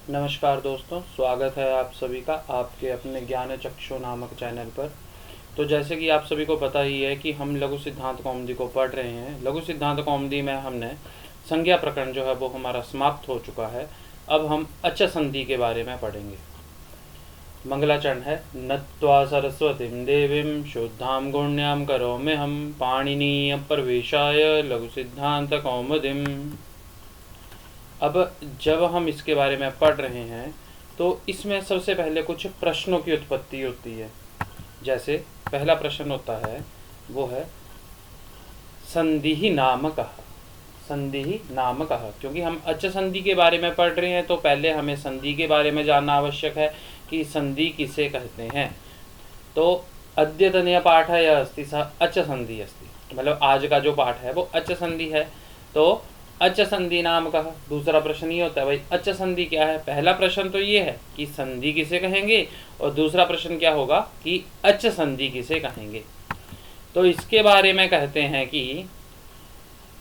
नमस्कार दोस्तों, स्वागत है आप सभी का आपके अपने ज्ञान चक्षु नामक चैनल पर। तो जैसे कि आप सभी को पता ही है कि हम लघु सिद्धांत कौमुदी को पढ़ रहे हैं। लघु सिद्धांत कौमुदी में हमने संज्ञा प्रकरण जो है वो हमारा समाप्त हो चुका है। अब हम अच संधि के बारे में पढ़ेंगे। मंगलाचरण है, नत्वा सरस्वतीं देवीं शुद्धां गुण्यां करोम्यहं पाणिनीय प्रवेशाय लघु सिद्धांत कौमुदीम्। अब जब हम इसके बारे में पढ़ रहे हैं तो इसमें सबसे पहले कुछ प्रश्नों की उत्पत्ति होती है। जैसे पहला प्रश्न होता है वो है संधि नाम कः। संधि नाम कः, क्योंकि हम अच संधि के बारे में पढ़ रहे हैं तो पहले हमें संधि के बारे में जानना आवश्यक है कि संधि किसे कहते हैं। तो अद्यतनीय पाठ है अस्ति सः अच संधि अस्ति, मतलब आज का जो पाठ है वो अच संधि है। तो अच संधि नाम कहा, दूसरा प्रश्न ये होता है भाई अच संधि क्या है। पहला प्रश्न तो ये है कि संधि किसे कहेंगे, और दूसरा प्रश्न क्या होगा कि अच संधि किसे कहेंगे। तो इसके बारे में कहते हैं कि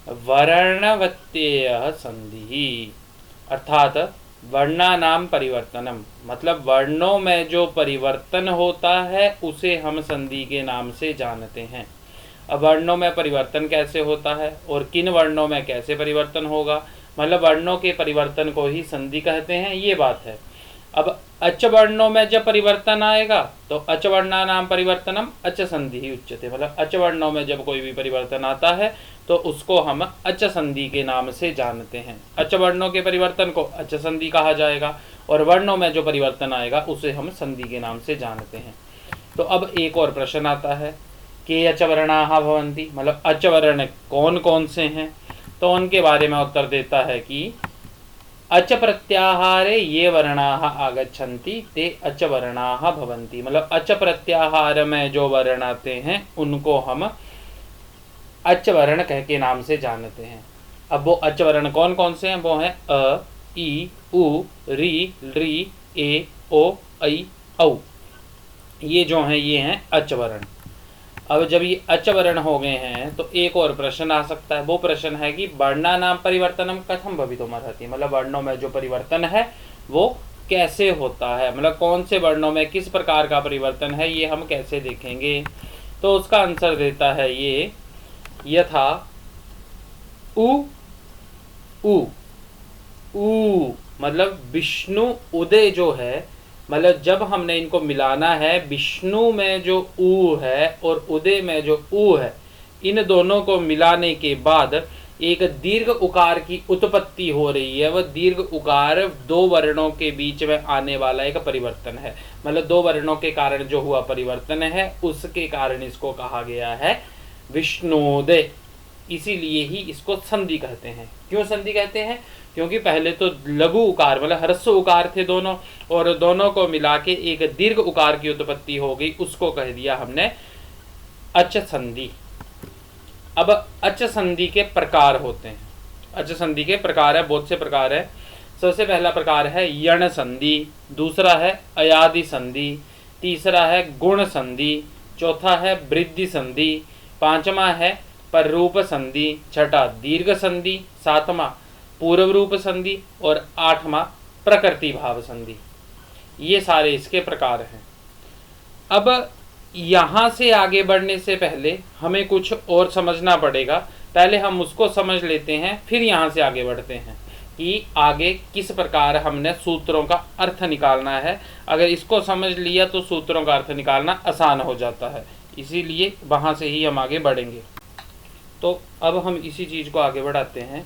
वर्णवत्यय संधि, अर्थात वर्णानाम परिवर्तनम, मतलब वर्णों में जो परिवर्तन होता है उसे हम संधि के नाम से जानते हैं। अब वर्णों में परिवर्तन कैसे होता है और किन वर्णों में कैसे परिवर्तन होगा, मतलब वर्णों के परिवर्तन को ही संधि कहते हैं, ये बात है। अब अच वर्णों में जब परिवर्तन आएगा तो अच वर्णानाम परिवर्तनम अच संधि उच्यते, मतलब अच वर्णों में जब कोई भी परिवर्तन आता है तो उसको हम अच संधि के नाम से जानते हैं। अच वर्णों के परिवर्तन को अच संधि कहा जाएगा और वर्णों में जो परिवर्तन आएगा उसे हम संधि के नाम से जानते हैं। तो अब एक और प्रश्न आता है के अच वर्णाः भवन्ति, मतलब अच वर्ण कौन कौन से हैं। तो उनके बारे में उत्तर देता है कि अच प्रत्याहारे ये वर्णाः आगच्छन्ति ते अच वर्णाः भवन्ति, मतलब अच प्रत्याहार में जो वर्ण आते हैं उनको हम अच वर्ण कह के नाम से जानते हैं। अब वो अच वर्ण कौन कौन से हैं, वो हैं अ, ई, उ, री, री, ए, ओ, ऐ, औ। ये जो हैं ये हैं अच वर्ण। अब जब ये अच वर्ण हो गए हैं तो एक और प्रश्न आ सकता है, वो प्रश्न है कि वर्णानाम परिवर्तनम कथम भवितुमर्हति, मतलब वर्णों में जो परिवर्तन है वो कैसे होता है, मतलब कौन से वर्णों में किस प्रकार का परिवर्तन है, ये हम कैसे देखेंगे। तो उसका आंसर देता है ये, यथा उ उ उ, मतलब विष्णु उदय जो है, मतलब जब हमने इनको मिलाना है, विष्णु में जो ऊ है और उदय में जो ऊ है, इन दोनों को मिलाने के बाद एक दीर्घ उकार की उत्पत्ति हो रही है। वह दीर्घ उकार दो वर्णों के बीच में आने वाला एक परिवर्तन है, मतलब दो वर्णों के कारण जो हुआ परिवर्तन है उसके कारण इसको कहा गया है विष्णुदय। इसीलिए ही इसको संधि कहते हैं। क्यों संधि कहते हैं, क्योंकि पहले तो लघु उकार मतलब ह्रस्व उकार थे दोनों, और दोनों को मिला के एक दीर्घ उकार की उत्पत्ति हो गई, उसको कह दिया हमने अच संधि। अब अच संधि के प्रकार होते हैं। अच संधि के प्रकार है, बहुत से प्रकार है। सबसे पहला प्रकार है यण संधि, दूसरा है अयादि संधि, तीसरा है गुण संधि, चौथा है वृद्धि संधि, पांचवा है पररूप संधि, छठा दीर्घ संधि, सातवां पूर्व रूप संधि और आठवां प्रकृति भाव संधि। ये सारे इसके प्रकार हैं। अब यहाँ से आगे बढ़ने से पहले हमें कुछ और समझना पड़ेगा। पहले हम उसको समझ लेते हैं, फिर यहाँ से आगे बढ़ते हैं कि आगे किस प्रकार हमने सूत्रों का अर्थ निकालना है। अगर इसको समझ लिया तो सूत्रों का अर्थ निकालना आसान हो जाता है, इसीलिए वहाँ से ही हम आगे बढ़ेंगे। तो अब हम इसी चीज़ को आगे बढ़ाते हैं।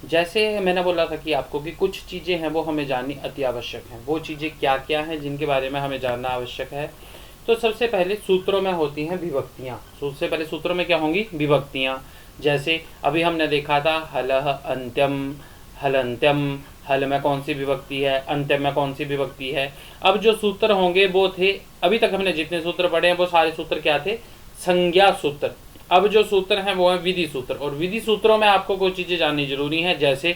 जैसे मैंने बोला था कि आपको कि कुछ चीज़ें हैं वो हमें जाननी अति आवश्यक हैं। वो चीज़ें क्या क्या हैं जिनके बारे में हमें जानना आवश्यक है। तो सबसे पहले सूत्रों में होती हैं विभक्तियाँ। सबसे पहले सूत्रों में क्या होंगी, विभक्तियाँ। जैसे अभी हमने देखा था हलः अंत्यम, हलंत्यम, हल में कौन सी विभक्ति है, अंत्यम में कौन सी विभक्ति है। अब जो सूत्र होंगे वो थे, अभी तक हमने जितने सूत्र पढ़े हैं वो सारे सूत्र क्या थे, संज्ञा सूत्र। अब जो सूत्र हैं वो है विधि सूत्र, और विधि सूत्रों में आपको कोई चीज़ें जाननी जरूरी है। जैसे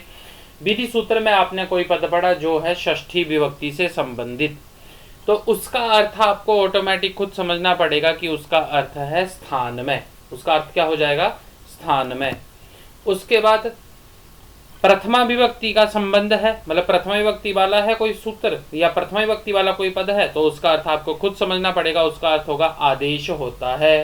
विधि सूत्र में आपने कोई पद पढ़ा जो है षष्ठी विभक्ति से संबंधित, तो उसका अर्थ आपको ऑटोमेटिक खुद समझना पड़ेगा कि उसका अर्थ है स्थान में। उसका अर्थ क्या हो जाएगा, स्थान में। उसके बाद प्रथमा विभक्ति का संबंध है, मतलब प्रथमा विभक्ति वाला है कोई सूत्र या प्रथमा विभक्ति वाला कोई पद है, तो उसका अर्थ आपको खुद समझना पड़ेगा। उसका अर्थ होगा आदेश होता है,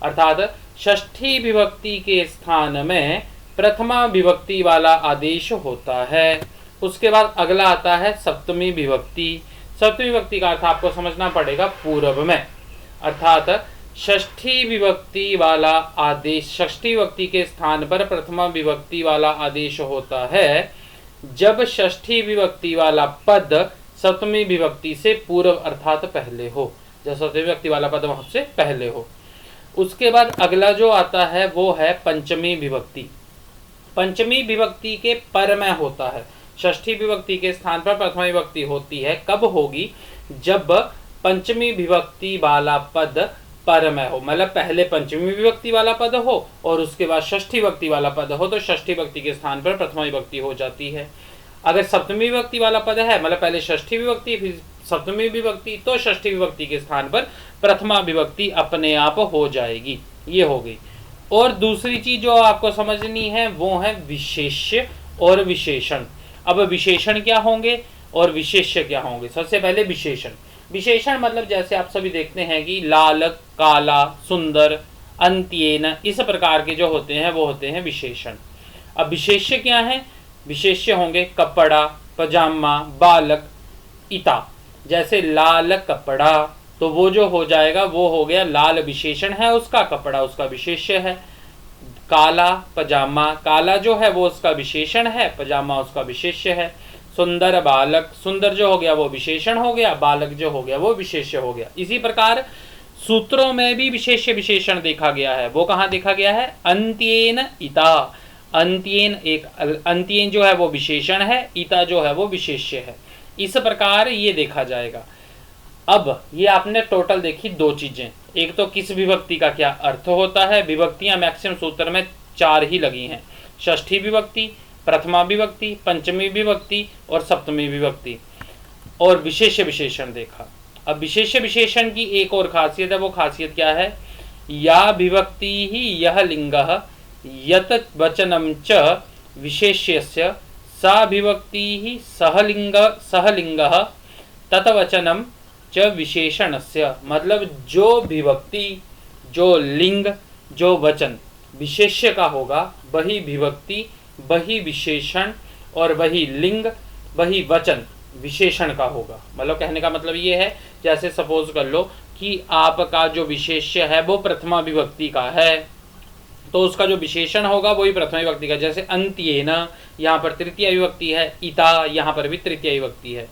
अर्थात षष्ठी विभक्ति के स्थान में प्रथमा विभक्ति वाला आदेश होता है। उसके बाद अगला आता है सप्तमी विभक्ति। सप्तमी विभक्ति का अर्थ आपको समझना पड़ेगा पूर्व में, अर्थात षष्ठी विभक्ति वाला आदेश, षष्ठी विभक्ति के स्थान पर प्रथमा विभक्ति वाला आदेश होता है जब षष्ठी विभक्ति वाला पद सप्तमी विभक्ति से पूर्व अर्थात पहले हो, जब सप्तमी विभक्ति वाला पद वहां से पहले हो। उसके बाद अगला जो आता है वो है पंचमी विभक्ति। पंचमी विभक्ति के पर में होता है, षष्ठी विभक्ति के स्थान पर प्रथमा विभक्ति होती है। कब होगी? जब पंचमी विभक्ति वाला पद पर में हो, मतलब पहले पंचमी विभक्ति वाला पद हो और उसके बाद षष्ठी विभक्ति वाला पद हो, तो षष्ठी विभक्ति के स्थान पर प्रथमा विभक्ति हो जाती है। अगर सप्तमी विभक्ति वाला पद है, मतलब पहले षष्ठी विभक्ति फिर सप्तमी विभक्ति, तो षष्ठी विभक्ति के स्थान पर प्रथमा विभक्ति अपने आप हो जाएगी। ये हो गई। और दूसरी चीज जो आपको समझनी है वो है विशेष्य और विशेषण। अब विशेषण क्या होंगे और विशेष्य क्या होंगे? सबसे पहले विशेषण। विशेषण मतलब जैसे आप सभी देखते हैं कि लाल, काला, सुंदर, अंत्येन, इस प्रकार के जो होते हैं वो होते हैं विशेषण। अब विशेष्य क्या है? विशेष्य होंगे कपड़ा, पजामा, बालक, इता। जैसे लाल कपड़ा, तो वो जो हो जाएगा वो हो गया लाल विशेषण है उसका, कपड़ा उसका विशेष्य है। काला पजामा, काला जो है वो उसका विशेषण है, पजामा उसका विशेष्य है। सुंदर बालक, सुंदर जो हो गया वो विशेषण हो गया, बालक जो हो गया वो विशेष्य हो गया। इसी प्रकार सूत्रों में भी विशेष्य विशेषण देखा गया है। वो कहाँ देखा गया है? अंत्येन इता। अंत्येन, एक अंत्येन जो है वो विशेषण है, इता जो है वो विशेष्य है। इस प्रकार ये देखा जाएगा। अब ये आपने टोटल देखी दो चीजें, एक तो किस विभक्ति का क्या अर्थ होता है। विभक्तियां मैक्सिमम सूत्र में 4 ही लगी हैं, षष्ठी विभक्ति, प्रथमा विभक्ति, पंचमी विभक्ति और सप्तमी विभक्ति। और विशेष्य विशेषण देखा। अब विशेष्य विशेषण की एक और खासियत है, वो खासियत क्या है? या विभक्ति ही यह लिंगः यत वचनम च विशेष्यस्य सा विभक्ति ही सहलिंगः ततवचनम च विशेषणस्य। मतलब जो विभक्ति, जो लिंग, जो वचन विशेष्य का होगा वही विभक्ति, वही विशेषण और वही लिंग, वही वचन विशेषण का होगा। मतलब कहने का मतलब ये है, जैसे सपोज कर लो कि आपका जो विशेष्य है वो प्रथमा विभक्ति का है, तो उसका जो विशेषण होगा वही प्रथमा विभक्ति का। जैसे अंत्येन, यहाँ पर तृतीय विभक्ति है, इता यहाँ पर भी तृतीय विभक्ति है।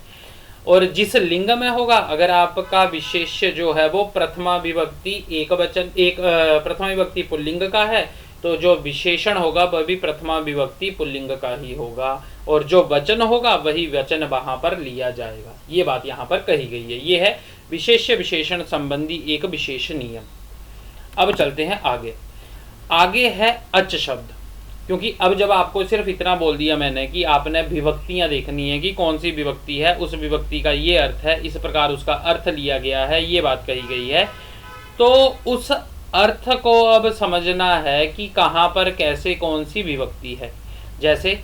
और जिस लिंग में होगा, अगर आपका विशेष्य जो है वो प्रथमा विभक्ति एक वचन, एक प्रथमा विभक्ति पुल्लिंग का है, तो जो विशेषण होगा वह भी प्रथमा विभक्ति पुल्लिंग का ही होगा, और जो वचन होगा वही वचन वहां पर लिया जाएगा। ये बात यहाँ पर कही गई है। ये है विशेष्य विशेषण संबंधी एक विशेष नियम। अब चलते हैं आगे। आगे है अच शब्द। क्योंकि अब जब आपको सिर्फ इतना बोल दिया मैंने कि आपने विभक्तियां देखनी है कि कौन सी विभक्ति है, उस विभक्ति का ये अर्थ है, इस प्रकार उसका अर्थ लिया गया है, ये बात कही गई है, तो उस अर्थ को अब समझना है कि कहाँ पर कैसे कौन सी विभक्ति है। जैसे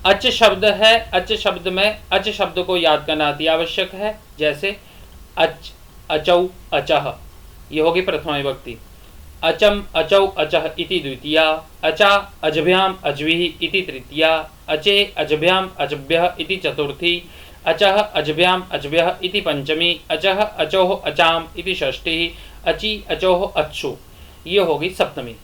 अच शब्द है, अच शब्द में अच शब्द को याद करना अति आवश्यक है। जैसे अच, अचौ, अचह, ये होगी प्रथमा विभक्ति। अचम, अचौ, अचह इति द्वितीया। अचा, अजभ्याम, अजभिः इति तृतीया। अचे, अजभ्याम, अजभ्यः इति चतुर्थी। अचः, अजभ्याम, अजभ्यः इति पंचमी। अचः, अचोः, अचाम इति षष्ठी। अचि, अचोः, अच्छु, ये होगी सप्तमी।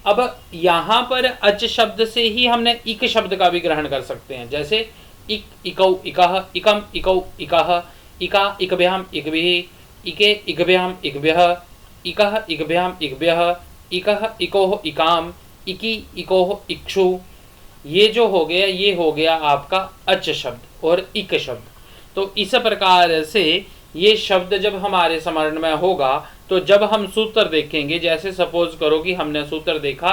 अब यहाँ पर अच शब्द से ही हमने इक शब्द का भी ग्रहण कर सकते हैं। जैसे इक, इकौ, इकः, इकम, इकौ, इकः, इका, इकभ्याम, इकभिः, इके, इकभ्याम, इकभ्यः, इकः, इकभ्याम, इकभ्यः, इकः, इकोः, इकाम, इकी, इकोः, इक्षु। ये जो हो गया, ये हो गया आपका अच शब्द और इक शब्द। तो इस प्रकार से ये शब्द जब हमारे स्मरण में होगा, तो जब हम सूत्र देखेंगे, जैसे सपोज करो कि हमने सूत्र देखा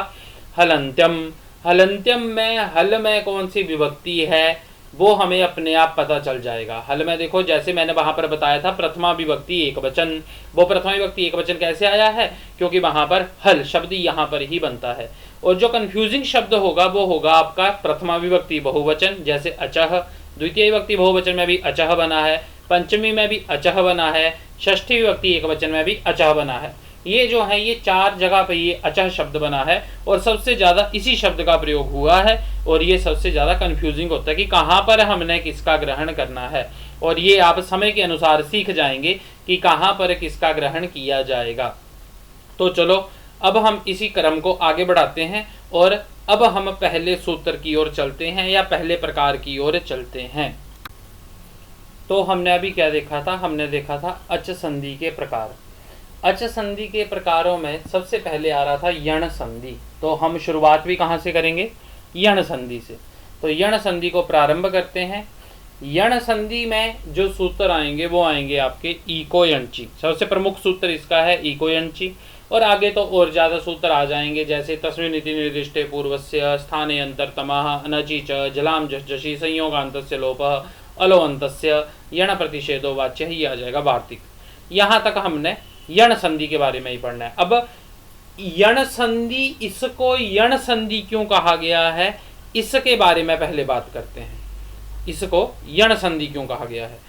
हलंत्यम, हलंत्यम में हल में कौन सी विभक्ति है वो हमें अपने आप पता चल जाएगा। हल में देखो, जैसे मैंने वहां पर बताया था प्रथमा विभक्ति एक वचन, वो प्रथमा विभक्ति एक वचन कैसे आया है? क्योंकि वहां पर हल शब्द यहाँ पर ही बनता है। और जो कंफ्यूजिंग शब्द होगा वो होगा आपका प्रथमा विभक्ति बहुवचन, जैसे अचह, द्वितीय विभक्ति बहुवचन में भी अचह बना है, पंचमी में भी अचह बना है, षष्ठी विभक्ति एकवचन में भी अचह बना है। ये जो है ये 4 जगह पे ये अचह शब्द बना है और सबसे ज़्यादा इसी शब्द का प्रयोग हुआ है और ये सबसे ज़्यादा कंफ्यूजिंग होता है कि कहाँ पर हमने किसका ग्रहण करना है, और ये आप समय के अनुसार सीख जाएंगे कि कहाँ पर किसका ग्रहण किया जाएगा। तो चलो अब हम इसी क्रम को आगे बढ़ाते हैं और अब हम पहले सूत्र की ओर चलते हैं या पहले प्रकार की ओर चलते हैं। तो हमने अभी क्या देखा था, हमने देखा था अच संधि के प्रकार। अच संधि के प्रकारों में सबसे पहले आ रहा था यण संधि। तो हम शुरुआत भी कहाँ से करेंगे, यण संधि से। तो यण संधि को प्रारंभ करते हैं। यण संधि में जो सूत्र आएंगे वो आएंगे आपके इको यणची। सबसे प्रमुख सूत्र इसका है इको यणची, और आगे तो और ज़्यादा सूत्र आ जाएंगे, जैसे तस्मिन् इति निर्दिष्टे पूर्वस्य स्थाने अंतरतमः अनचि च जलाम जशी संयोगान्तस्य लोपः अलोअन्तस्य यण प्रतिषेधो वाच्य, ही आ जाएगा वार्तिक। यहाँ तक हमने यण संधि के बारे में ही पढ़ना है। अब यण संधि, इसको यण संधि क्यों कहा गया है, इसके बारे में पहले बात करते हैं। इसको यण संधि क्यों कहा गया है?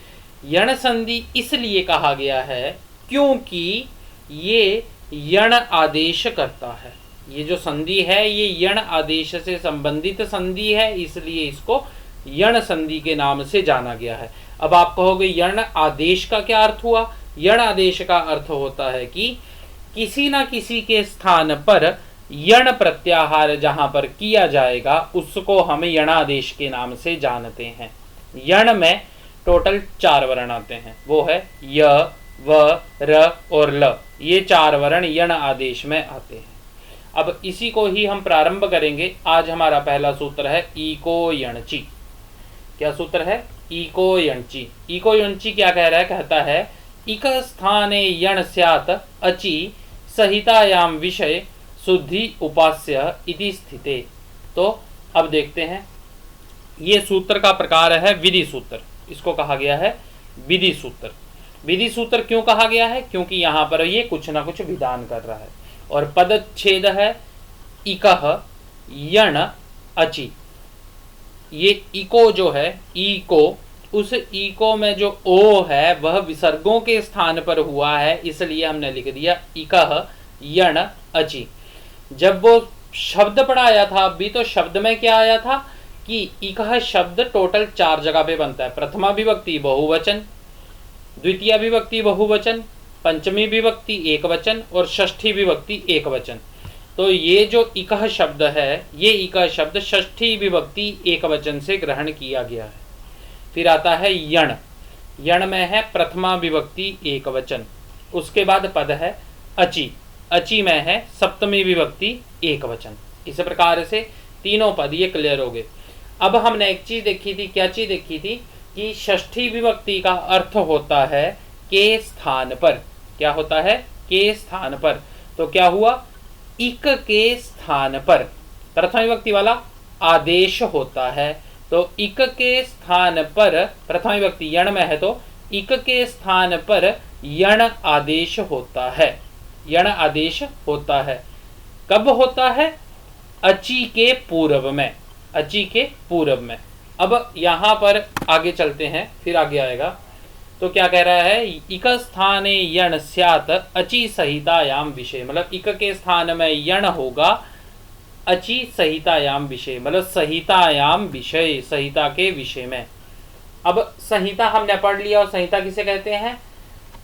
यण संधि इसलिए कहा गया है क्योंकि ये यण आदेश करता है। ये जो संधि है ये यण आदेश से संबंधित संधि है, इसलिए इसको यण संधि के नाम से जाना गया है। अब आप कहोगे यण आदेश का क्या अर्थ हुआ? यण आदेश का अर्थ होता है कि किसी न किसी के स्थान पर यण प्रत्याहार जहां पर किया जाएगा उसको हम यणादेश के नाम से जानते हैं। यण में टोटल 4 वर्ण आते हैं, वो है य, व, र और ल। ये 4 वर्ण यण आदेश में आते हैं। अब इसी को ही हम प्रारंभ करेंगे। आज हमारा पहला सूत्र है इको यणची। क्या सूत्र है? इको यणची। इको यणची क्या कह रहा है? कहता है इक स्थाने यण स्यात् अचि सहितायाम विषय शुद्धि उपास्य इति स्थिते। तो अब देखते हैं, ये सूत्र का प्रकार है विधि सूत्र। इसको कहा गया है विधि सूत्र। विधि सूत्र क्यों कहा गया है? क्योंकि यहाँ पर ये कुछ ना कुछ विधान कर रहा है। और पदच्छेद है इकः यण अचि। ये इको जो है, इको, उस इको में जो ओ है वह विसर्गों के स्थान पर हुआ है, इसलिए हमने लिख दिया इकः यण अचि। जब वो शब्द पढ़ाया था अभी, तो शब्द में क्या आया था कि इकः शब्द टोटल 4 जगह पे बनता है। प्रथमा विभक्ति बहुवचन, द्वितीय विभक्ति बहुवचन, पंचमी विभक्ति एकवचन और षष्ठी विभक्ति एकवचन। तो ये जो इकः शब्द है, ये इकः शब्द षष्ठी विभक्ति एकवचन से ग्रहण किया गया है। फिर आता है यण। यण में है प्रथमा विभक्ति एकवचन। उसके बाद पद है अचि। अचि में है सप्तमी विभक्ति एकवचन। इस प्रकार से तीनों पद ये क्लियर हो गए। अब हमने एक चीज देखी थी। क्या चीज देखी थी? कि षष्ठी विभक्ति का अर्थ होता है के स्थान पर। क्या होता है? के स्थान पर। तो क्या हुआ? इक के स्थान पर प्रथम विभक्ति वाला आदेश होता है। तो इक के स्थान पर प्रथम विभक्ति यण में है, तो इक के स्थान पर यण आदेश होता है। यण आदेश होता है। कब होता है? अचि के पूर्व में। अचि के पूर्व में। अब यहाँ पर आगे चलते हैं, फिर आगे आएगा। तो क्या कह रहा है? इक स्थाने यण स्यात् अचि संहितायाम विषय। मतलब इक के स्थान में यण होगा, अचि संहितायाम विषय, मतलब संहितायाम विषय, संहिता के विषय में। अब संहिता हमने पढ़ लिया, और संहिता किसे कहते हैं?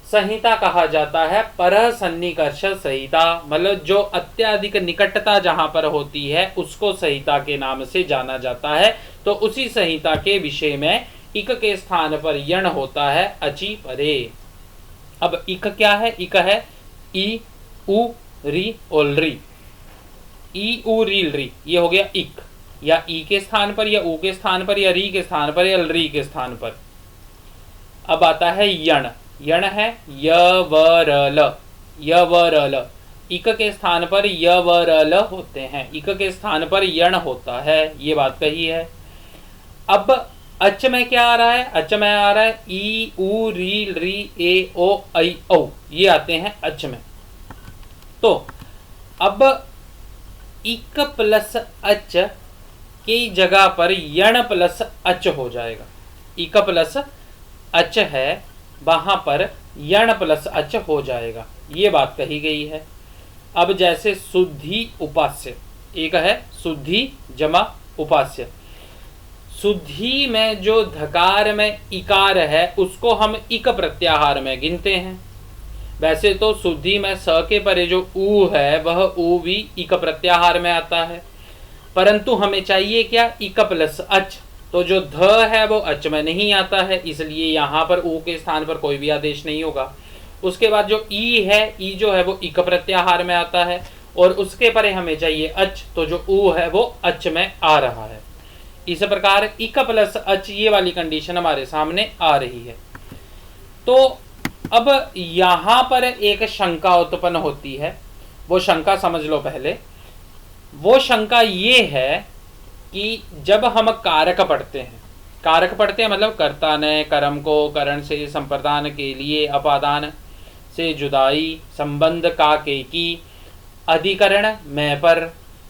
संहिता कहा जाता है परः सन्निकर्ष संहिता। मतलब जो अत्यधिक निकटता जहां पर होती है उसको संहिता के नाम से जाना जाता है। तो उसी संहिता के विषय में इक के स्थान पर यण होता है अचि परे। अब इक क्या है? इक है ई, उ, री और री। ई, उ, री, री, ये हो गया इक। या ई के स्थान पर, या उ के स्थान पर, या री के स्थान पर, या री के स्थान पर। अब आता है यण। यण है य, व, र, ल। य, व, र, ल। इक के स्थान पर य, व, र, ल होते हैं। इक के स्थान पर यण होता है, ये बात कही है। अब अच में क्या आ रहा है? अच में आ रहा है ई, उ, री, री, ए, ओ, ऐ, औ। ये आते हैं अच में। तो अब इक प्लस अच की जगह पर यण प्लस अच हो जाएगा। इक प्लस अच है, वहां पर यण प्लस अच हो जाएगा, ये बात कही गई है। अब जैसे शुद्धि उपास्य, एक है शुद्धि जमा उपास्य। शुद्धि में जो धकार में इकार है उसको हम इक प्रत्याहार में गिनते हैं। वैसे तो शुद्धि में स के परे जो ऊ है वह ऊ भी इक प्रत्याहार में आता है, परंतु हमें चाहिए क्या, इक प्लस अच। तो जो ध है वो अच में नहीं आता है, इसलिए यहाँ पर ऊ के स्थान पर कोई भी आदेश नहीं होगा। उसके बाद जो ई है, ई जो है वो इक प्रत्याहार में आता है, और उसके परे हमें चाहिए अच, तो जो ऊ है वो अच में आ रहा है। इस प्रकार इक प्लस अच ये वाली कंडीशन हमारे सामने आ रही है। तो अब यहां पर एक शंका उत्पन्न होती है, वो शंका समझ लो पहले। वो शंका ये है कि जब हम कारक पढ़ते हैं, कारक पढ़ते हैं मतलब कर्ता ने कर्म को करण से संप्रदान के लिए अपादान से जुदाई संबंध का के की अधिकरण में पर,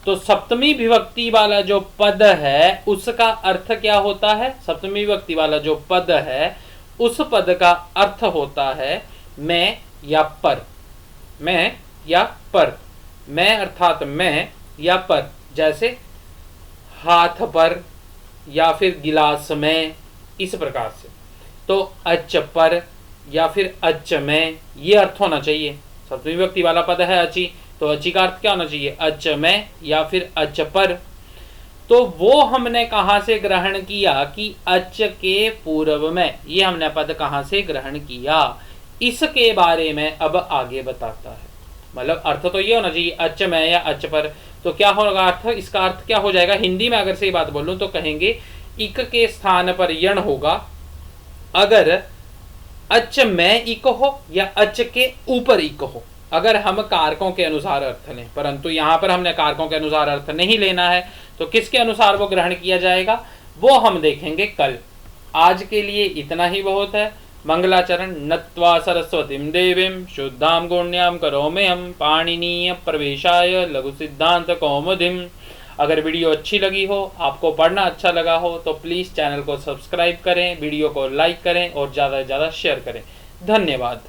तो सप्तमी विभक्ति वाला जो पद है उसका अर्थ क्या होता है, सप्तमी विभक्ति वाला जो पद है उस पद का अर्थ होता है मैं या पर। मैं या पर, मैं अर्थात मैं या पर, जैसे हाथ पर या फिर गिलास में, इस प्रकार से। तो अच पर या फिर अच में, ये अर्थ होना चाहिए। सप्तमी विभक्ति वाला पद है अची, तो अची का अर्थ क्या होना चाहिए, अच में या फिर अच पर। तो वो हमने कहां से ग्रहण किया कि अच के पूर्व में, ये हमने पद कहां से ग्रहण किया, इसके बारे में अब आगे बताता है। मतलब अर्थ तो ये होना चाहिए अच में या अच पर, तो क्या होगा अर्थ, इसका अर्थ क्या हो जाएगा, हिंदी में अगर सही बात बोलूं तो कहेंगे इक के स्थान पर यण होगा अगर अच में इक हो या अच के ऊपर इक हो, अगर हम कारकों के अनुसार अर्थ लें। परंतु यहां पर हमने कारकों के अनुसार अर्थ नहीं लेना है, तो किसके अनुसार वो ग्रहण किया जाएगा वो हम देखेंगे कल। आज के लिए इतना ही बहुत है। मंगलाचरण। नत्वा सरस्वतीं देवीं शुद्धां गुण्यां करोम्यहं पाणिनीय प्रवेशाय लघु सिद्धांत कौमुदीम्। अगर वीडियो अच्छी लगी हो, आपको पढ़ना अच्छा लगा हो, तो प्लीज़ चैनल को सब्सक्राइब करें, वीडियो को लाइक करें और ज़्यादा से ज़्यादा शेयर करें। धन्यवाद।